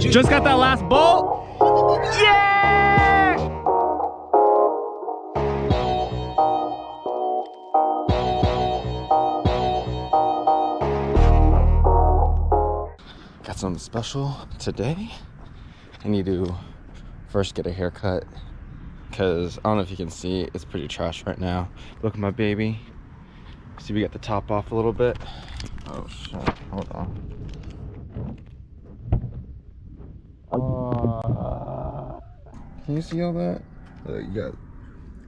Just got that last bolt. Yeah! Got something special today. I need to first get a haircut because I don't know if you can see, it's pretty trash right now. Look at my baby. See, we got the top off a little bit. Oh shit, hold on. Can you see all that? Look, you got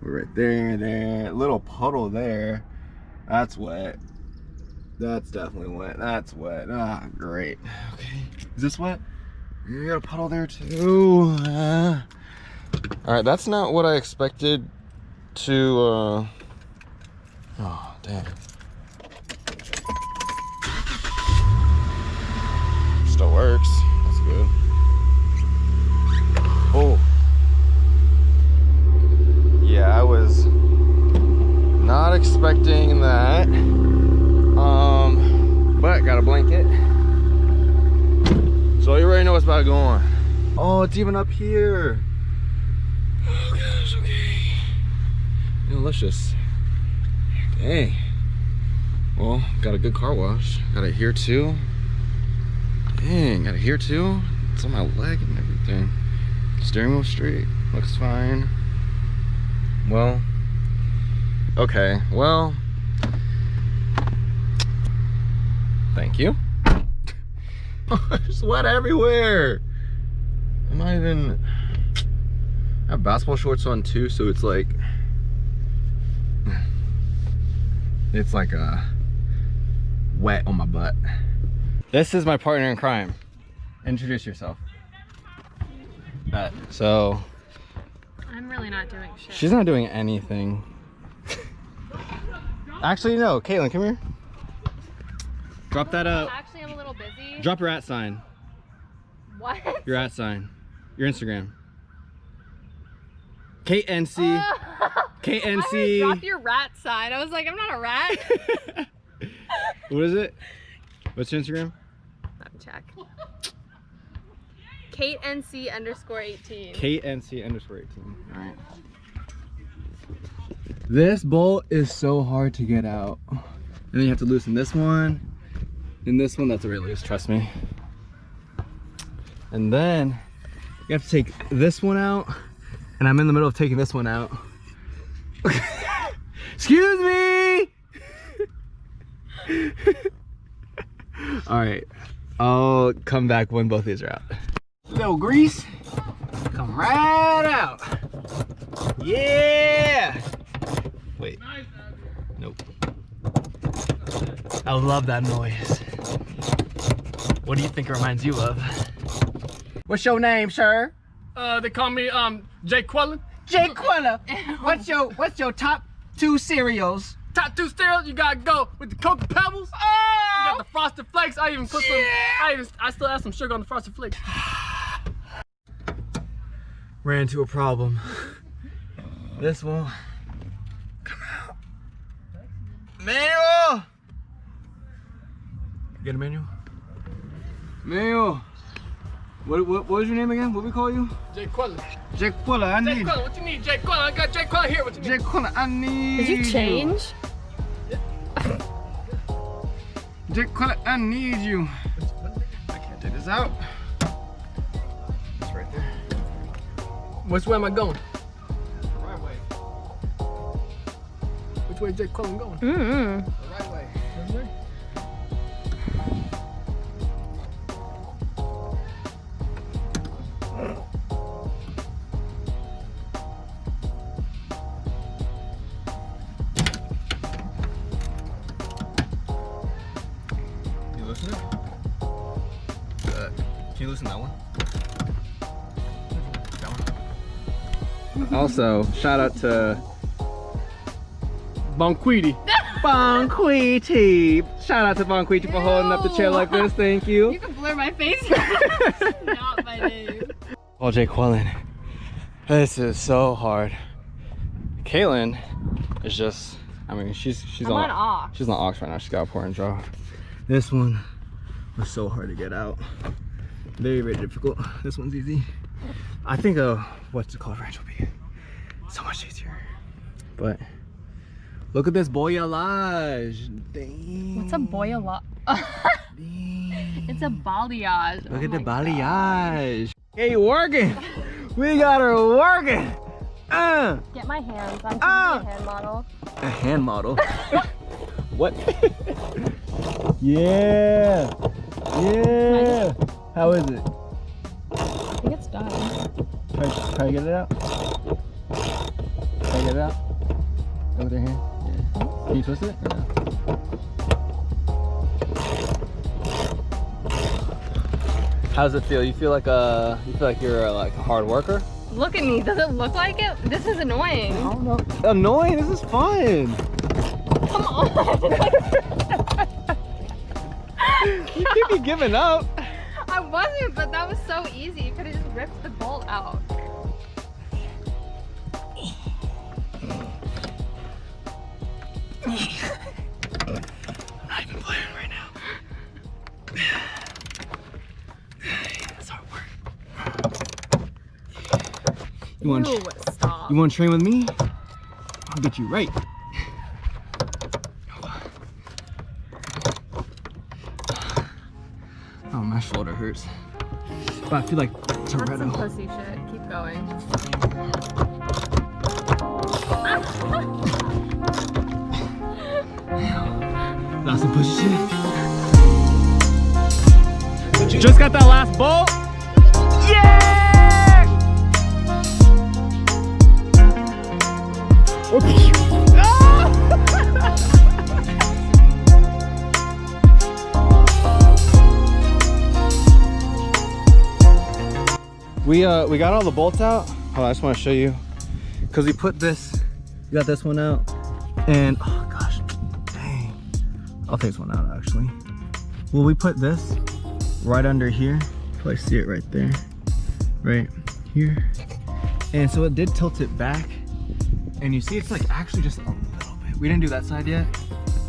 right there, little puddle there. That's wet. That's definitely wet. That's wet. Ah, great. Okay, is this wet? You got a puddle there too. All right, that's not what I expected to. Oh, damn. Still works. That's good. Oh. Yeah, I was not expecting that. But got a blanket. So you already know what's about to go on. Oh, it's even up here. Oh gosh, okay. You know, let's just. Dang. Well, got a good car wash. Got it here too. Dang, got it here too. It's on my leg and everything. Steering wheel straight. Looks fine. Well, okay. Well, thank you. There's sweat everywhere. I'm not even. I have basketball shorts on too, so it's like wet on my butt. This is my partner in crime. Introduce yourself. So I'm really not doing shit. she's not doing anything. Actually, no. Caitlin, come here. Drop that up. Actually, I'm a little busy. Drop your @ sign. What? Your @ sign. Your Instagram. KNC. KNC. Drop your rat sign. I was like, I'm not a rat. What is it? What's your Instagram? Let me check. KateNC_18. KNC_18. All right. This bolt is so hard to get out. And then you have to loosen this one. And this one, that's a real loose, trust me. And then you have to take this one out. And I'm in the middle of taking this one out. Excuse me! All right, I'll come back when both of these are out. Little grease, come right out. Yeah! Wait, nope. I love that noise. What do you think it reminds you of? What's your name, sir? They call me JKU. JKU. What's your top 2 cereals? Top 2 cereals, you gotta go with the Cocoa Pebbles. Oh! You got the Frosted Flakes. I even put some. I still have some sugar on the Frosted Flakes. Ran into a problem. This won't come out. Manual. Get a manual. Manual. What was your name again? What we call you? JKU. JKU, I need. JKU, what you need? JKU, I got JKU here. What you need? JKU, I need. Did you change? JKU, I need you. I can't take this out. It's right there. Which way am I going? The right way. Which way JKU going? Mm-hmm. The right way. This way? Loosen it? Can you loosen that one? That one. Also, shout out to Bonquiti. Bonquiti. Shout out to Bonquiti for holding up the chair like this. Thank you. You can blur my face. Not my name. Oh, JKU. This is so hard. Caitlin is just, I mean, she's on aux. She's on aux right now. She's got a pour and draw. This one was so hard to get out. Very, very difficult. This one's easy. I think what's it called, ranch will be so much easier. But look at this boyalage. Dang. What's a boyala? It's a balayage. Look at the balayage. Hey, working. We got her working. Get my hands. I'm trying to be a hand model. A hand model. What? Yeah. Yeah. How is it? I think it's done. Try to get it out. Try to get it out. Go with your hand. Yeah. Can you twist it or no? How does it feel? You feel like you're like a hard worker? Look at me. Does it look like it? This is annoying. I don't know. Annoying? This is fun. Come on. You keep me giving up. I wasn't, but that was so easy. You could have just ripped the bolt out. I'm not even playing right now. That's hard work. You want Stop. to train with me? I'll get you right. Oh, my shoulder hurts. But I feel like That's some Toretto. pussy shit. Keep going. That's some pussy shit. Just got that last bolt. Yeah! We got all the bolts out. Oh, I just want to show you because we put this. We got this one out, and oh gosh, dang! I'll take this one out actually. Well, we put this right under here. Probably see it right there, right here. And so it did tilt it back, and you see it's like actually just a little bit. We didn't do that side yet,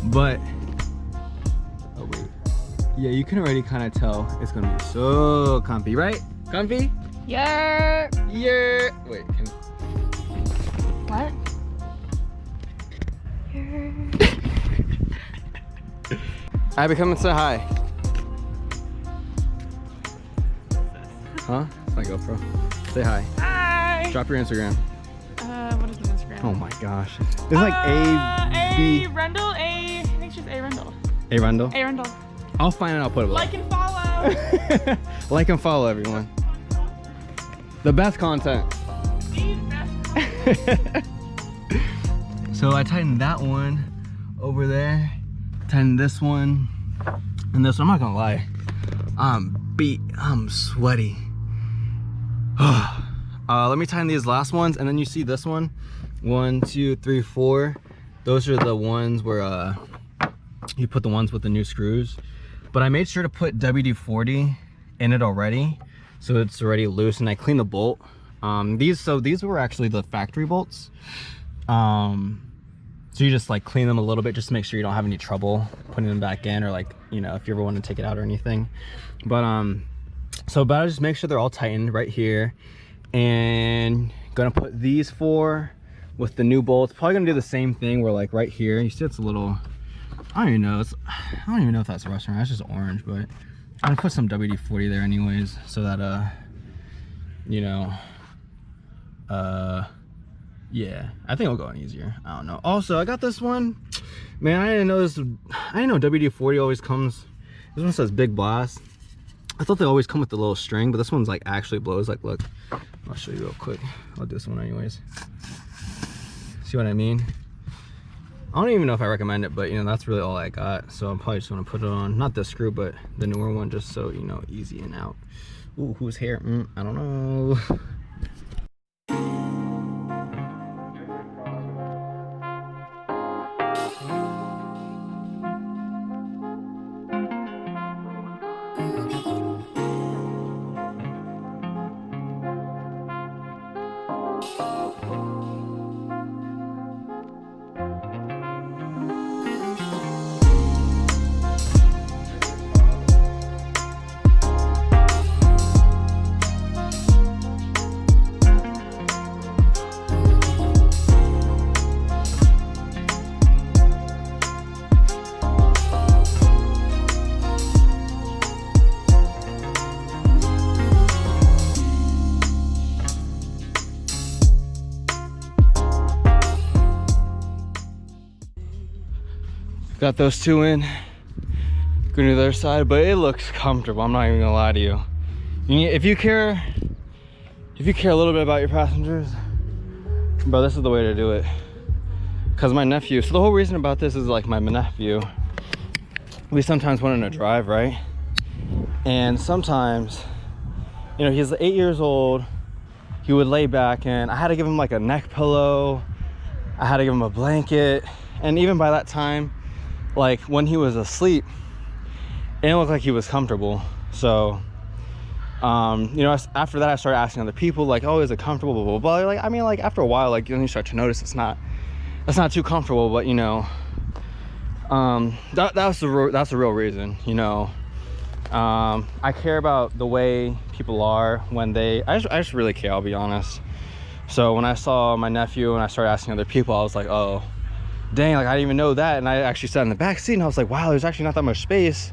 but oh wait, yeah, you can already kind of tell it's gonna be so comfy, right? Comfy? Yeah. Yeah. Wait. What? Abby, come and say hi. Huh? It's my GoPro. Say hi. Hi. Drop your Instagram. What is my Instagram? Oh my gosh. It's like A, B. Rendell, I think it's just A Rendell. A Rundle? A Rendell. I'll find it, I'll put it below. Like and follow. Like and follow everyone. The best content. So I tightened that one over there. Tightened this one. And this one, I'm not gonna lie. I'm beat, I'm sweaty. Let me tighten these last ones, and then you see this one. 1, 2, 3, 4. Those are the ones where you put the ones with the new screws. But I made sure to put WD-40 in it already, so it's already loose, and I cleaned the bolt. These were actually the factory bolts. So you just like clean them a little bit just to make sure you don't have any trouble putting them back in, or like, you know, if you ever want to take it out or anything. But I just make sure they're all tightened right here, and gonna put these 4 with the new bolts. Probably gonna do the same thing where like right here, you see it's a little, I don't even know if that's rust or not, it's just orange, but I'm gonna put some WD-40 there anyways, so that you know, yeah, I think it'll go on easier. I don't know. Also, I got this one. Man, I didn't know WD-40 always comes. This one says Big Blast. I thought they always come with the little string, but this one's like actually blows. Like, look, I'll show you real quick. I'll do this one anyways. See what I mean? I don't even know if I recommend it, but you know, that's really all I got. So I'm probably just gonna put it on, not this screw, but the newer one, just so you know, easy and out. Ooh, who's here? I don't know. Got those two in. Going to the other side, but it looks comfortable. I'm not even gonna lie to you. If you care a little bit about your passengers, bro, this is the way to do it. Because my nephew, so the whole reason about this is like my nephew, we sometimes went on a drive, right? And sometimes, you know, he's 8 years old, he would lay back and I had to give him like a neck pillow, I had to give him a blanket, and even by that time, like when he was asleep, it didn't look like he was comfortable. So you know, after that I started asking other people like, oh, is it comfortable, blah blah blah. Like, I mean, like after a while, like you start to notice it's not too comfortable. But you know, that's the real reason, you know. I care about the way people are when I just really care, I'll be honest. So when I saw my nephew and I started asking other people, I was like, oh dang, like I didn't even know that. And I actually sat in the back seat and I was like, wow, there's actually not that much space,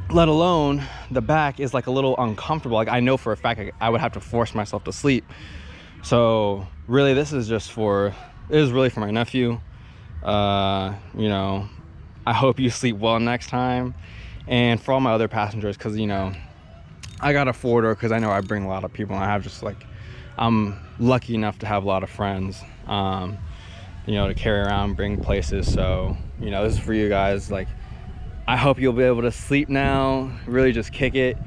let alone the back is like a little uncomfortable. Like I know for a fact I would have to force myself to sleep. So really this is really for my nephew. You know, I hope you sleep well next time. And for all my other passengers, because you know, I got a four-door because I know I bring a lot of people and I have just like, I'm lucky enough to have a lot of friends, you know, to carry around, bring places. So you know, this is for you guys. Like I hope you'll be able to sleep now, really just kick it,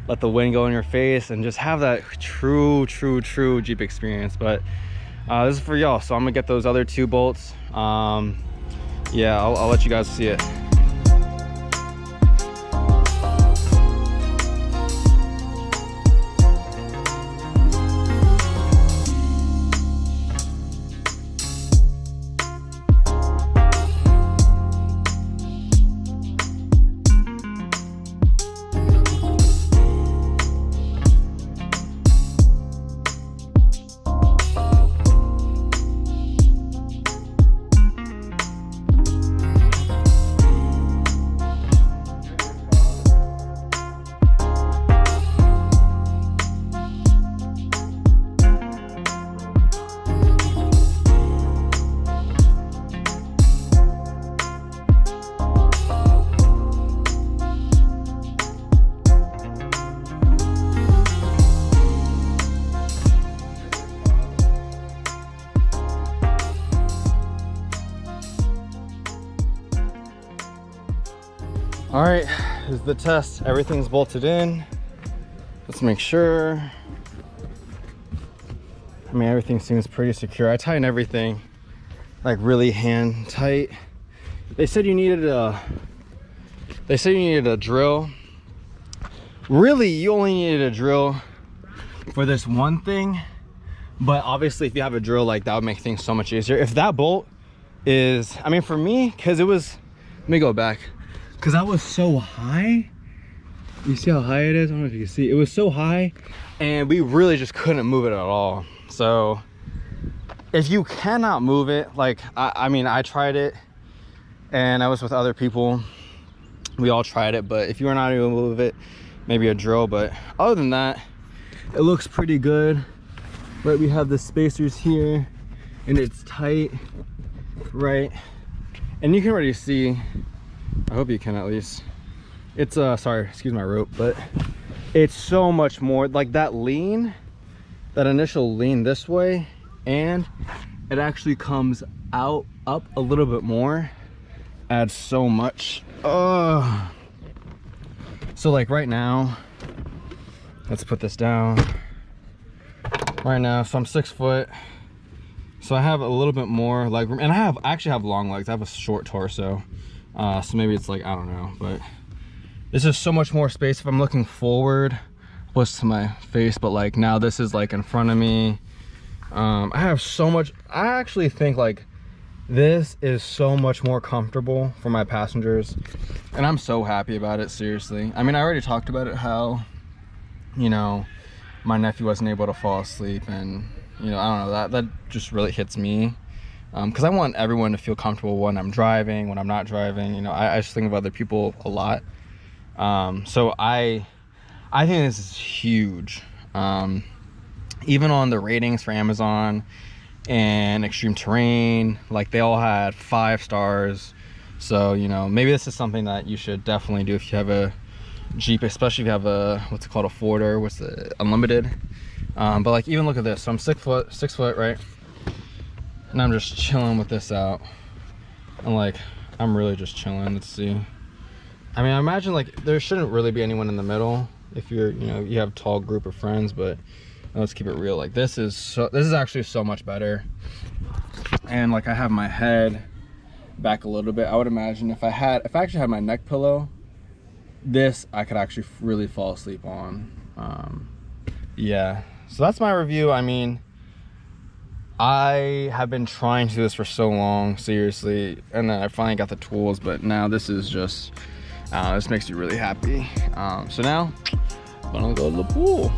let the wind go in your face and just have that true Jeep experience. But this is for y'all, so I'm gonna get those other two bolts. Yeah, I'll let you guys see it. All right, this is the test. Everything's bolted in. Let's make sure. I mean, everything seems pretty secure. I tighten everything like really hand tight. They said you needed a drill. Really, you only needed a drill for this one thing, but obviously if you have a drill, like that would make things so much easier. If that bolt is, I mean, for me, because it was, let me go back, because I was so high. You see how high it is? I don't know if you can see. It was so high and we really just couldn't move it at all. So if you cannot move it, like I mean, I tried it and I was with other people, we all tried it, but if you are not able to move it, maybe a drill. But other than that, it looks pretty good. Right, we have the spacers here and it's tight, right? And you can already see, I hope you can at least, it's sorry, excuse my rope, but it's so much more like that lean, that initial lean this way, and it actually comes out up a little bit more, adds so much. So like right now, let's put this down right now. So I'm 6 foot, so I have a little bit more leg room, and I actually have long legs. I have a short torso, so maybe it's like, I don't know, but this is so much more space. If I'm looking forward, what's to my face, but like now this is like in front of me. I have so much. I actually think like this is so much more comfortable for my passengers, and I'm so happy about it, seriously. I mean, I already talked about it, how, you know, my nephew wasn't able to fall asleep, and you know, I don't know, that just really hits me, because I want everyone to feel comfortable when I'm driving, when I'm not driving. You know, I just think of other people a lot. So I think this is huge. Even on the ratings for Amazon and Extreme Terrain, like they all had 5 stars, So, you know, maybe this is something that you should definitely do if you have a Jeep, especially if you have a, what's it called, a four-door, what's the unlimited. But like, even look at this. So I'm 6 foot, right? And I'm just chilling with this out. And like, I'm really just chilling. Let's see. I mean, I imagine like there shouldn't really be anyone in the middle if you're, you know, you have a tall group of friends, but let's keep it real. Like this is actually so much better. And like I have my head back a little bit. I would imagine if I actually had my neck pillow, this I could actually really fall asleep on. Yeah, so that's my review. I mean, I have been trying to do this for so long, seriously, and then I finally got the tools, but now this is just this makes me really happy. So now I'm gonna go to the pool.